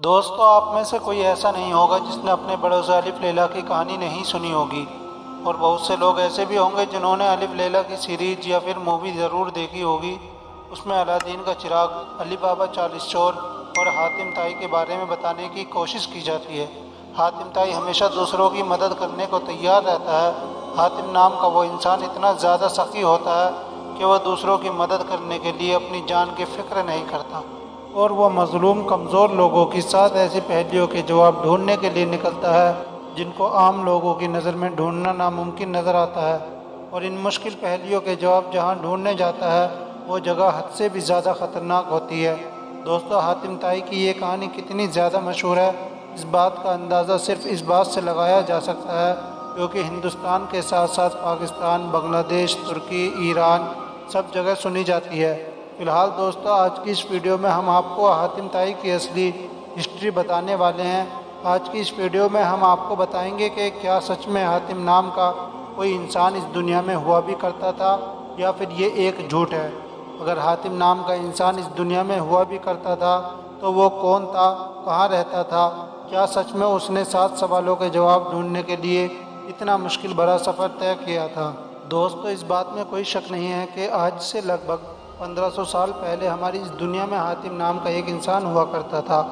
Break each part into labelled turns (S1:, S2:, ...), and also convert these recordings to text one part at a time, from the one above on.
S1: دوستو آپ میں سے کوئی ایسا نہیں ہوگا جس نے اپنے بڑوں سے الف لیلا کی کہانی نہیں سنی ہوگی، اور بہت سے لوگ ایسے بھی ہوں گے جنہوں نے الف لیلا کی سیریز یا پھر مووی ضرور دیکھی ہوگی۔ اس میں الادین کا چراغ، علی بابا 40 چور اور حاتم طائی کے بارے میں بتانے کی کوشش کی جاتی ہے۔ حاتم طائی ہمیشہ دوسروں کی مدد کرنے کو تیار رہتا ہے۔ حاتم نام کا وہ انسان اتنا زیادہ سخی ہوتا ہے کہ وہ دوسروں کی مدد کرنے کے لیے اپنی جان کی فکر نہیں کرتا، اور وہ مظلوم کمزور لوگوں کے ساتھ ایسی پہیلیوں کے جواب ڈھونڈنے کے لیے نکلتا ہے جن کو عام لوگوں کی نظر میں ڈھونڈنا ناممکن نظر آتا ہے، اور ان مشکل پہیلیوں کے جواب جہاں ڈھونڈنے جاتا ہے وہ جگہ حد سے بھی زیادہ خطرناک ہوتی ہے۔ دوستو، حاتم طائی کی یہ کہانی کتنی زیادہ مشہور ہے، اس بات کا اندازہ صرف اس بات سے لگایا جا سکتا ہے کیونکہ ہندوستان کے ساتھ ساتھ پاکستان، بنگلہ دیش، ترکی، ایران سب جگہ سنی جاتی ہے۔ فی الحال دوستو، آج کی اس ویڈیو میں ہم آپ کو حاتم طائی کی اصلی ہسٹری بتانے والے ہیں۔ آج کی اس ویڈیو میں ہم آپ کو بتائیں گے کہ کیا سچ میں حاتم نام کا کوئی انسان اس دنیا میں ہوا بھی کرتا تھا یا پھر یہ ایک جھوٹ ہے۔ اگر حاتم نام کا انسان اس دنیا میں ہوا بھی کرتا تھا تو وہ کون تھا، کہاں رہتا تھا، کیا سچ میں اس نے 7 سوالوں کے جواب ڈھونڈنے کے لیے اتنا مشکل بھرا سفر طے کیا تھا۔ دوستو، اس بات میں کوئی شک نہیں ہے کہ آج سے لگ بھگ 1500 سال پہلے ہماری اس دنیا میں حاتم نام کا ایک انسان ہوا کرتا تھا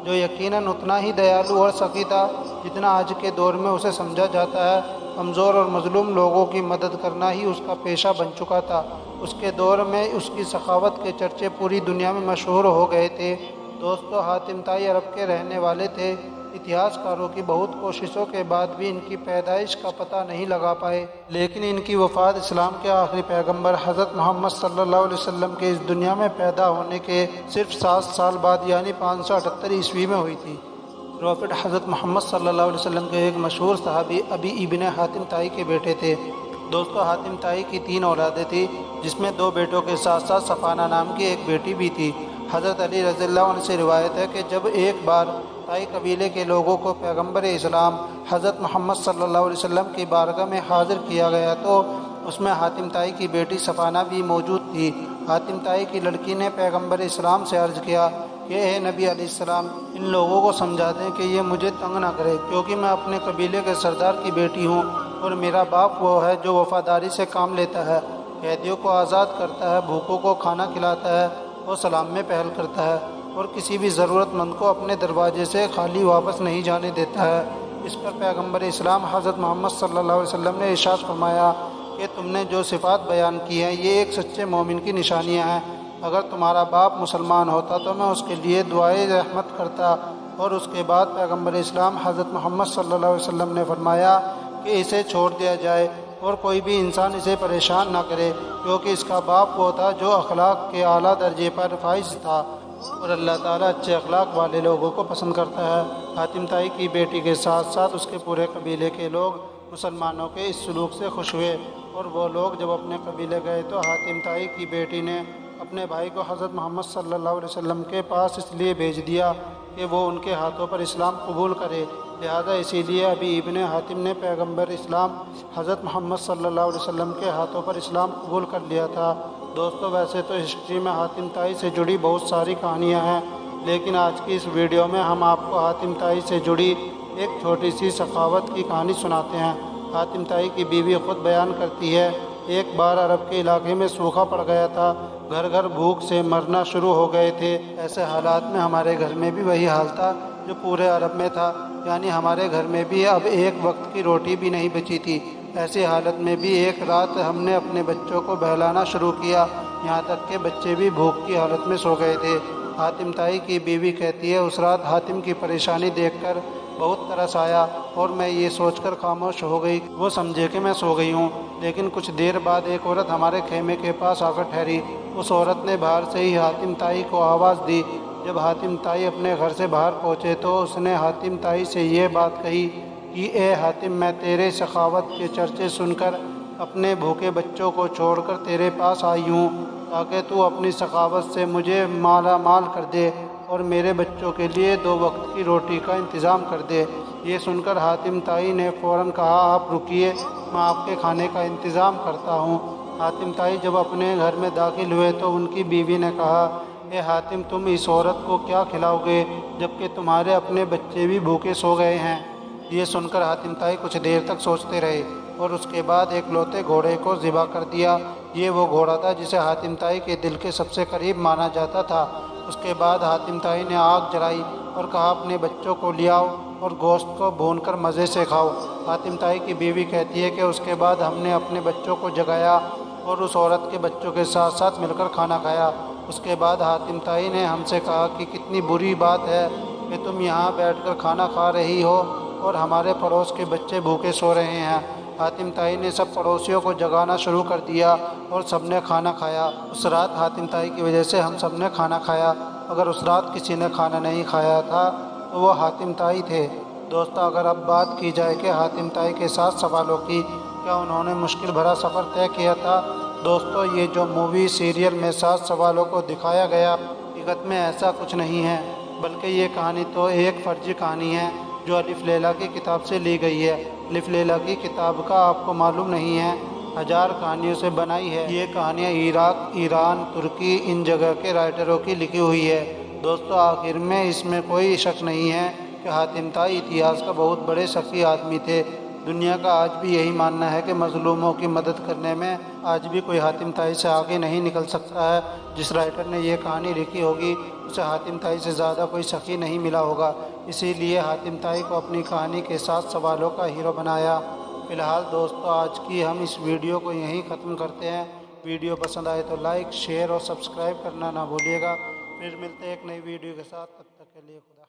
S1: جو یقیناً اتنا ہی دیالو اور سخی تھا جتنا آج کے دور میں اسے سمجھا جاتا ہے۔ کمزور اور مظلوم لوگوں کی مدد کرنا ہی اس کا پیشہ بن چکا تھا۔ اس کے دور میں اس کی سخاوت کے چرچے پوری دنیا میں مشہور ہو گئے تھے۔ دوستو، حاتم طائی عرب کے رہنے والے تھے۔ اتہاس کاروں کی بہت کوششوں کے بعد بھی ان کی پیدائش کا پتہ نہیں لگا پائے، لیکن ان کی وفات اسلام کے آخری پیغمبر حضرت محمد صلی اللہ علیہ وسلم کے اس دنیا میں پیدا ہونے کے صرف 7 سال بعد یعنی 578 عیسوی میں ہوئی تھی۔ پروفٹ حضرت محمد صلی اللہ علیہ وسلم کے ایک مشہور صحابی ابی ابن حاتم طائی کے بیٹے تھے۔ دوستو، حاتم طائی کی 3 اولادیں تھیں جس میں 2 بیٹوں کے ساتھ ساتھ صفانہ نام کی ایک بیٹی بھی تھی۔ حضرت علی رضی اللہ عنہ سے روایت ہے کہ جب ایک بار طائی قبیلے کے لوگوں کو پیغمبر اسلام حضرت محمد صلی اللہ علیہ وسلم کی بارگاہ میں حاضر کیا گیا تو اس میں حاتم طائی کی بیٹی صفانہ بھی موجود تھی۔ حاتم طائی کی لڑکی نے پیغمبر اسلام سے عرض کیا کہ اے نبی علیہ السلام، ان لوگوں کو سمجھا دیں کہ یہ مجھے تنگ نہ کرے کیونکہ میں اپنے قبیلے کے سردار کی بیٹی ہوں، اور میرا باپ وہ ہے جو وفاداری سے کام لیتا ہے، قیدیوں کو آزاد کرتا ہے، بھوکوں کو کھانا کھلاتا ہے اور سلام میں پہل کرتا ہے، اور کسی بھی ضرورت مند کو اپنے دروازے سے خالی واپس نہیں جانے دیتا ہے۔ اس پر پیغمبر اسلام حضرت محمد صلی اللہ علیہ وسلم نے ارشاد فرمایا کہ تم نے جو صفات بیان کی ہیں یہ ایک سچے مومن کی نشانیاں ہیں۔ اگر تمہارا باپ مسلمان ہوتا تو میں اس کے لیے دعائے رحمت کرتا۔ اور اس کے بعد پیغمبر اسلام حضرت محمد صلی اللہ علیہ وسلم نے فرمایا کہ اسے چھوڑ دیا جائے اور کوئی بھی انسان اسے پریشان نہ کرے کیونکہ اس کا باپ وہ تھا جو اخلاق کے اعلیٰ درجے پر فائز تھا، اور اللہ تعالیٰ اچھے اخلاق والے لوگوں کو پسند کرتا ہے۔ حاتم طائی کی بیٹی کے ساتھ ساتھ اس کے پورے قبیلے کے لوگ مسلمانوں کے اس سلوک سے خوش ہوئے، اور وہ لوگ جب اپنے قبیلے گئے تو حاتم طائی کی بیٹی نے اپنے بھائی کو حضرت محمد صلی اللہ علیہ وسلم کے پاس اس لیے بھیج دیا کہ وہ ان کے ہاتھوں پر اسلام قبول کرے، لہذا اسی لیے ابی ابن حاتم نے پیغمبر اسلام حضرت محمد صلی اللہ علیہ وسلم کے ہاتھوں پر اسلام قبول کر لیا تھا۔ دوستو، ویسے تو ہسٹری میں حاتم طائی سے جڑی بہت ساری کہانیاں ہیں، لیکن آج کی اس ویڈیو میں ہم آپ کو حاتم طائی سے جڑی ایک چھوٹی سی سخاوت کی کہانی سناتے ہیں۔ حاتم طائی کی بیوی خود بیان کرتی ہے، ایک بار عرب کے علاقے میں سوکھا پڑ گیا تھا، گھر گھر بھوک سے مرنا شروع ہو گئے تھے۔ ایسے حالات میں ہمارے گھر میں بھی وہی حال تھا جو پورے عرب میں تھا، یعنی ہمارے گھر میں بھی اب ایک وقت کی روٹی بھی نہیں بچی تھی۔ ایسی حالت میں بھی ایک رات ہم نے اپنے بچوں کو بہلانا شروع کیا، یہاں تک کہ بچے بھی بھوک کی حالت میں سو گئے تھے۔ حاتم طائی کی بیوی کہتی ہے، اس رات حاتم کی پریشانی دیکھ کر بہت ترس آیا اور میں یہ سوچ کر خاموش ہو گئی وہ سمجھے کہ میں سو گئی ہوں، لیکن کچھ دیر بعد ایک عورت ہمارے خیمے کے پاس آ کر ٹھہری۔ اس عورت نے باہر سے ہی حاتم طائی کو آواز دی۔ جب حاتم طائی اپنے گھر سے باہر پہنچے تو اس نے حاتم طائی سے یہ بات کہی کہ اے حاتم، میں تیرے سخاوت کے چرچے سن کر اپنے بھوکے بچوں کو چھوڑ کر تیرے پاس آئی ہوں تاکہ تو اپنی سخاوت سے مجھے مالا مال کر دے اور میرے بچوں کے لیے 2 وقت کی روٹی کا انتظام کر دے۔ یہ سن کر حاتم طائی نے فوراً کہا، آپ رکیے، میں آپ کے کھانے کا انتظام کرتا ہوں۔ حاتم طائی جب اپنے گھر میں داخل ہوئے تو ان کی بیوی نے کہا اے حاتم تم اس عورت کو کیا کھلاؤ گے جبکہ تمہارے اپنے بچے بھی بھوکے سو گئے ہیں؟ یہ سن کر حاتم طائی کچھ دیر تک سوچتے رہے اور اس کے بعد ایک لوتے گھوڑے کو ذبح کر دیا۔ یہ وہ گھوڑا تھا جسے حاتم طائی کے دل کے سب سے قریب مانا جاتا تھا۔ اس کے بعد حاتم طائی نے آگ جلائی اور کہا اپنے بچوں کو لے آؤ اور گوشت کو بھون کر مزے سے کھاؤ۔ حاتم طائی کی بیوی کہتی ہے کہ اس کے بعد ہم نے اپنے بچوں کو جگایا اور اس عورت کے بچوں کے ساتھ ساتھ مل کر کھانا کھایا۔ اس کے بعد حاتم طائی نے ہم سے کہا کہ کتنی بری بات ہے کہ تم یہاں بیٹھ کر کھانا کھا رہی ہو اور ہمارے پڑوس کے بچے بھوکے سو رہے ہیں۔ حاتم طائی نے سب پڑوسیوں کو جگانا شروع کر دیا اور سب نے کھانا کھایا۔ اس رات حاتم طائی کی وجہ سے ہم سب نے کھانا کھایا۔ اگر اس رات کسی نے کھانا نہیں کھایا تھا تو وہ حاتم طائی تھے۔ دوستو، اگر اب بات کی جائے کہ حاتم طائی کے 7 سوالوں کی، کیا انہوں نے مشکل بھرا سفر طے کیا تھا؟ دوستو، یہ جو مووی سیریل میں 7 سوالوں کو دکھایا گیا، حقیقت میں ایسا کچھ نہیں ہے، بلکہ یہ کہانی تو ایک فرضی کہانی ہے جو الف لیلا کی کتاب سے لی گئی ہے۔ الف لیلا کی کتاب کا آپ کو معلوم نہیں ہے 1000 کہانیوں سے بنائی ہے۔ یہ کہانیاں عراق، ایران، ترکی ان جگہ کے رائٹروں کی لکھی ہوئی ہے۔ دوستو، آخر میں اس میں کوئی شک نہیں ہے کہ حاتم طائی اتہاس کا بہت بڑے سخی آدمی تھے۔ دنیا کا آج بھی یہی ماننا ہے کہ مظلوموں کی مدد کرنے میں آج بھی کوئی حاتم طائی سے آگے نہیں نکل سکتا ہے۔ جس رائٹر نے یہ کہانی لکھی ہوگی اسے حاتم طائی سے زیادہ کوئی سخی نہیں ملا ہوگا، اسی لیے حاتم طائی کو اپنی کہانی کے 7 سوالوں کا ہیرو بنایا۔ فی الحال دوستو، آج کی ہم اس ویڈیو کو یہیں ختم کرتے ہیں۔ ویڈیو پسند آئے تو لائک، شیئر اور سبسکرائب کرنا نہ بھولیے گا۔ پھر ملتے ہیں ایک نئی ویڈیو کے ساتھ، تب تک کے لیے خدا۔